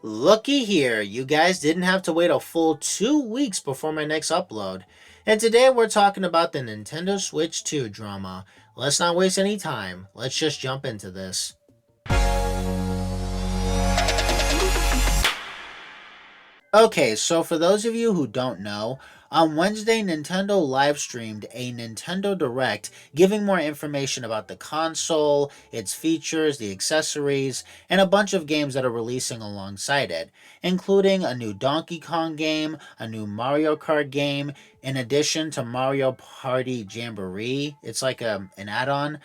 Looky here, you guys didn't have to wait a full 2 weeks before my next upload. And today we're talking about the Nintendo Switch 2 drama. Let's not waste any time, let's just jump into this. Okay, so for those of you who don't know, on Wednesday, Nintendo live streamed a Nintendo Direct giving more information about the console, its features, the accessories, and a bunch of games that are releasing alongside it, including a new Donkey Kong game, a new Mario Kart game, in addition to Mario Party Jamboree. It's like an add on.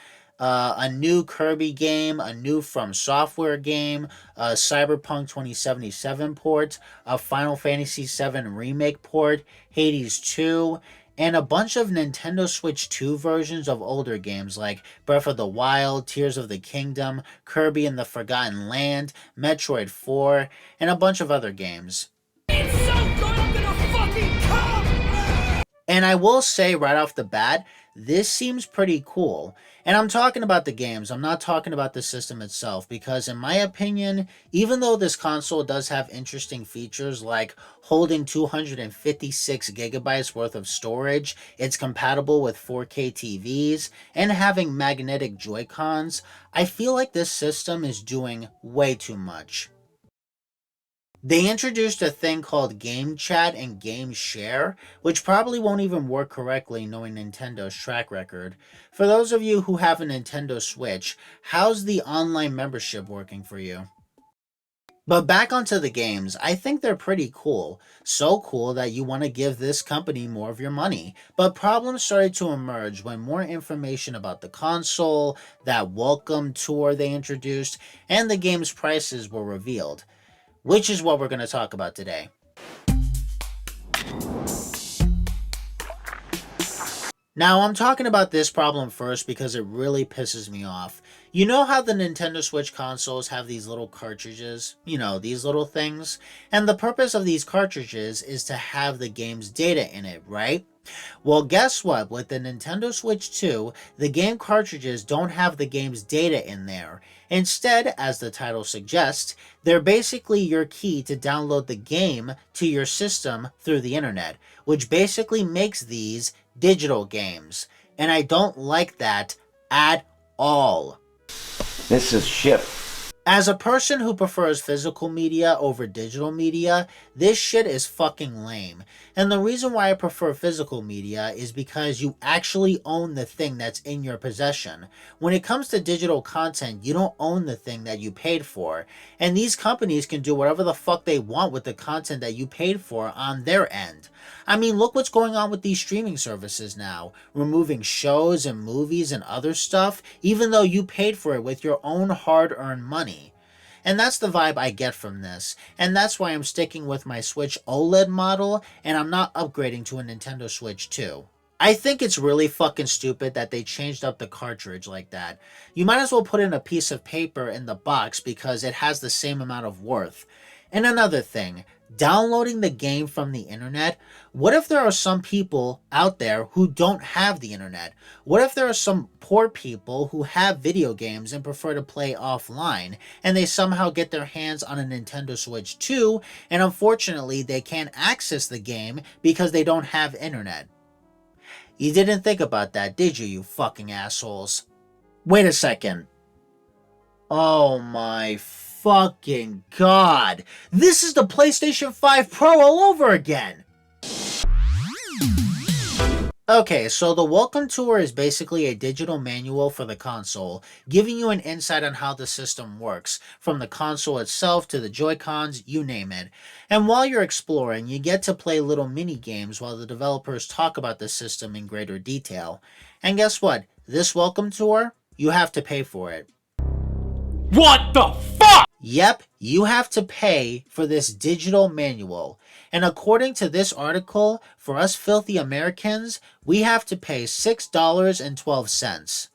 A new Kirby game, a new From Software game, a Cyberpunk 2077 port, a Final Fantasy VII Remake port, Hades 2, and a bunch of Nintendo Switch 2 versions of older games like Breath of the Wild, Tears of the Kingdom, Kirby and the Forgotten Land, Metroid 4, and a bunch of other games. It's so good, I'm gonna fucking come! And I will say right off the bat, this seems pretty cool. And I'm talking about the games, I'm not talking about the system itself, because in my opinion, even though this console does have interesting features like holding 256 gigabytes worth of storage, it's compatible with 4K TVs, and having magnetic Joy-Cons, I feel like this system is doing way too much. They introduced a thing called Game Chat and Game Share, which probably won't even work correctly knowing Nintendo's track record. For those of you who have a Nintendo Switch, how's the online membership working for you? But back onto the games, I think they're pretty cool. So cool that you want to give this company more of your money. But problems started to emerge when more information about the console, that welcome tour they introduced, and the game's prices were revealed, which is what we're going to talk about today. Now, I'm talking about this problem first because it really pisses me off. You know how the Nintendo Switch consoles have these little cartridges? You know, these little things? And the purpose of these cartridges is to have the game's data in it, right? Well, guess what? With the Nintendo Switch 2, the game cartridges don't have the game's data in there. Instead, as the title suggests, they're basically your key to download the game to your system through the internet, which basically makes these digital games. And I don't like that at all. This is shit. As a person who prefers physical media over digital media, this shit is fucking lame. And the reason why I prefer physical media is because you actually own the thing that's in your possession. When it comes to digital content, you don't own the thing that you paid for. And these companies can do whatever the fuck they want with the content that you paid for on their end. I mean, look what's going on with these streaming services now, removing shows and movies and other stuff, even though you paid for it with your own hard-earned money. And that's the vibe I get from this, and that's why I'm sticking with my Switch OLED model, and I'm not upgrading to a Nintendo Switch 2. I think it's really fucking stupid that they changed up the cartridge like that. You might as well put in a piece of paper in the box because it has the same amount of worth. And another thing, downloading the game from the internet, what if there are some people out there who don't have the internet? What if there are some poor people who have video games and prefer to play offline, and they somehow get their hands on a Nintendo Switch 2, and unfortunately they can't access the game because they don't have internet? You didn't think about that, did you, you fucking assholes? Wait a second. Oh my fucking god. This is the PlayStation 5 Pro all over again. Okay, so the Welcome Tour is basically a digital manual for the console, giving you an insight on how the system works, from the console itself to the Joy-Cons, you name it. And while you're exploring, you get to play little mini-games while the developers talk about the system in greater detail. And guess what? This Welcome Tour, you have to pay for it. What the fuck? Yep, you have to pay for this digital manual. And according to this article, for us filthy Americans, we have to pay $6.12.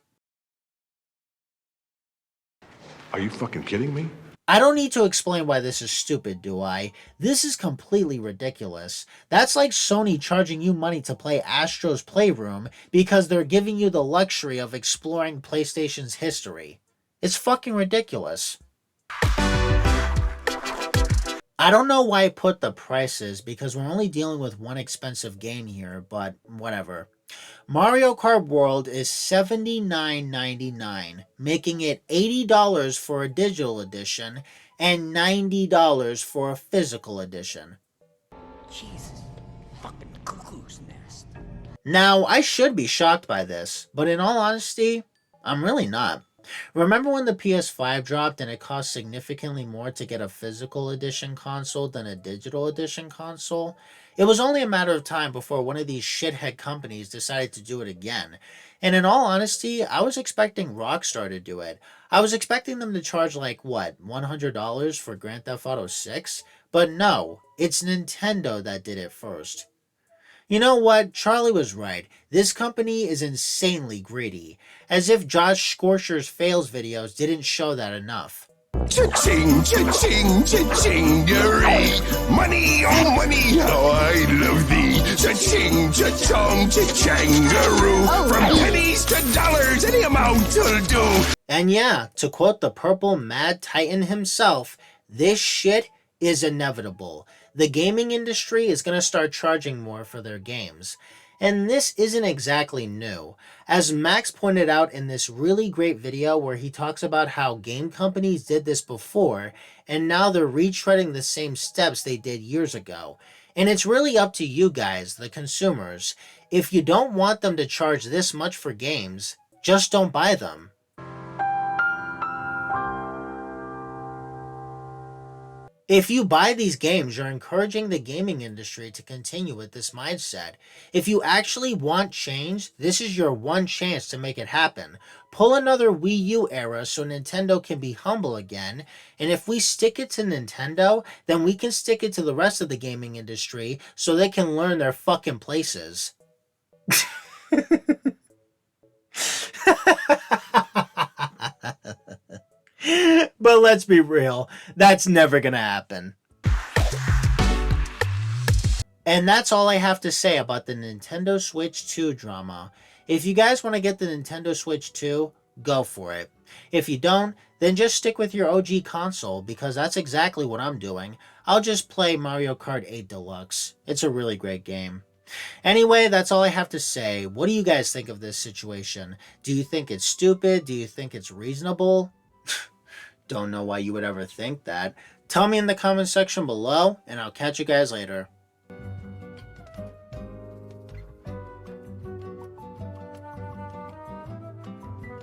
Are you fucking kidding me? I don't need to explain why this is stupid, do I? This is completely ridiculous. That's like Sony charging you money to play Astro's Playroom because they're giving you the luxury of exploring PlayStation's history. It's fucking ridiculous. I don't know why I put the prices because we're only dealing with one expensive game here, but whatever. Mario Kart World is $79.99, making it $80 for a digital edition and $90 for a physical edition. Jesus fucking cuckoo's nest. Now, I should be shocked by this, but in all honesty, I'm really not. Remember when the PS5 dropped and it cost significantly more to get a physical edition console than a digital edition console? It was only a matter of time before one of these shithead companies decided to do it again. And in all honesty, I was expecting Rockstar to do it. I was expecting them to charge like, what, $100 for Grand Theft Auto 6? But no, it's Nintendo that did it first. You know what? Charlie was right. This company is insanely greedy. As if Josh Scorcher's fails videos didn't show that enough. Cha-ching, cha-ching, cha-chingery. Money, oh money, how I love thee. Cha-ching, cha-chong, cha-changaroo. From pennies to dollars, any amount will do. And yeah, to quote the purple Mad Titan himself, this shit is inevitable. The gaming industry is going to start charging more for their games. And this isn't exactly new. As Max pointed out in this really great video where he talks about how game companies did this before, and now they're retreading the same steps they did years ago. And it's really up to you guys, the consumers. If you don't want them to charge this much for games, just don't buy them. If you buy these games, you're encouraging the gaming industry to continue with this mindset. If you actually want change, this is your one chance to make it happen. Pull another Wii U era so Nintendo can be humble again, and if we stick it to Nintendo, then we can stick it to the rest of the gaming industry so they can learn their fucking places. But let's be real, that's never gonna happen. And that's all I have to say about the Nintendo Switch 2 drama. If you guys want to get the Nintendo Switch 2, go for it. If you don't, then just stick with your OG console because that's exactly what I'm doing. I'll just play Mario Kart 8 Deluxe. It's a really great game. Anyway, that's all I have to say. What do you guys think of this situation? Do you think it's stupid? Do you think it's reasonable? Don't know why you would ever think that. Tell me in the comment section below, and I'll catch you guys later.